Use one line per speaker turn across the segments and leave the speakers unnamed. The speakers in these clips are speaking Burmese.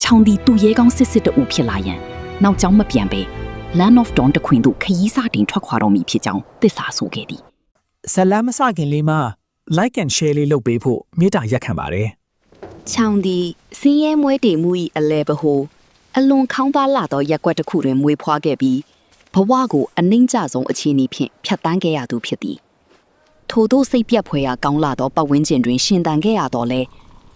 ချောင်းဒီသူရဲကောင်းစစ်စစ်တူဖြစ်လာရင်နောက်ကျောင်းမပြန်ပဲ Land of Dawn တခွင်တို့ခရီးစတင်ထွက်ခွာတော့မိဖြစ်ကြောင်းသစ္စာဆိုခဲ့သည်
ဇလန်းမစခင်လေးမှာ like and share လေးလုပ်ပေးဖို့မေတ္တာရက်ခံပါတယ်
ချောင်းဒီစင်းရဲမွဲတေမှု၏အလဲပဟိုအလွန်ခေါင်းသားလာသောရက်ကွက်တစ်ခုတွင်မွေးဖွားခဲ့ပြီးဘဝကိုအနှိမ့်ကျဆုံးအခြေအနေဖြင့်ဖြတ်တန်းခဲ့ရသူဖြစ်သည်ထို့သောစိတ်ပြတ်ဖွယ်ရာကောင်းလာသောပတ်ဝန်းကျင်တွင်ရှင်သန်ခဲ့ရတော့လဲ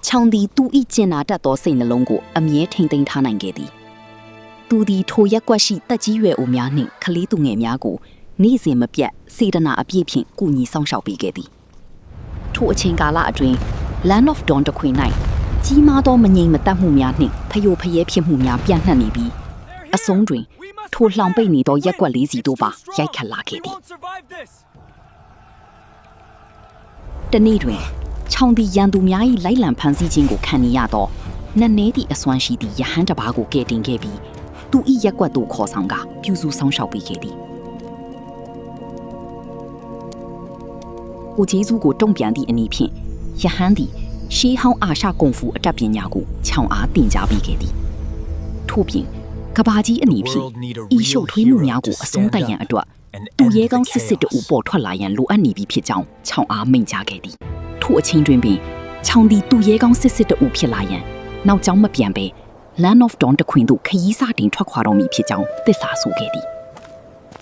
ချောင်းဒီသူ၏ကျင်နာတတ်သောစိတ်နှလုံးကိုအမြဲထိမ့်သိမ်းထားနိုင်ခဲ့သည်သူသည်ထိုရက်ကွက်ရှိတက်ကြီးရွယ်အိုများနှင့်ကလေးသူငယ်များကိုနေ့စဉ်မပြတ်စေတနာအပြည့်ဖြင့်ကူညီဆောင်ရှောက်ပေးခဲ့သည်ထိုအချိန်ကာလအတွင်း Land of Dawn တခွင်၌ကြီးမားသောမငြိမ်မသက်မှုများနှင့်ဖယိုဖယဲဖြစ်မှုများပြန့်နှံ့နေပြီးအဆုံးတွင်ထိုလှောင်ပိတ်နေသောရက်ကွက်လေးစီတို့ပါရိုက်ခတ်လာခဲ့သည်တနေ့တွင်ချောင်းသည်ရန်သူများ၏လိုက်လံဖမ်းဆီးခြင်းကိုခံနေရသောနက်နဲသည့်အစွမ်းရှိသည့်ရဟန်းတစ်ပါးကိုကယ်တင်ခဲ့ပြီးသူ၏ရက်ကွက်သို့ခေါ်ဆောင်ကပြုစုဆောင်ရှောက်ပေးခဲ့သည်ကိုဂျေဇုကိုတုံ့ပြန်သည့်အနေဖြင့်ယဟန်သည်ရှေးဟောင်းအာရှကုံဖူအတတ်ပညာကိုခြောင်အားတင်ကြားပေးခဲ့သည်ထို့ပြင်ကဘာကြီးအနေဖြင့်ဤရှုပ်ထွေးမှုများကိုအဆုံးသတ်ရန်အတွက်သူရဲကောင်းစစ်စစ်တူပေါ်ထွက်လာရန်လိုအပ်နေပြီဖြစ်ကြောင်းခြောင်အားမိန့်ကြားခဲ့သည်ထို့အချိန်တွင်ပင်ခြောင်သည်သူရဲကောင်းစစ်စစ်တူဖြစ်လာရန်နောက်ကျောင်းမပြန်ဘဲ Land of Dawn တခွင်သို့ခရီးစတင်ထွက်ခွာတော့မိဖြစ်ကြောင်းသစ္စာဆိုခဲ့သည်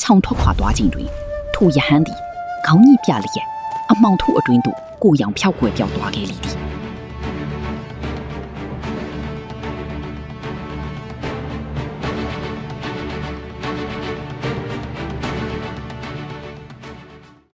ခြောင်ထွက်ခွာသွားခြင်းတွင်ထိုယဟန်သည်ခေါင်းကြီးပြလျက်အမောင်ထုအတွင်းသို့ကိုယ်ရောင်ဖြောက်ကွယ်ပြောက်သွားခဲ့လေသည်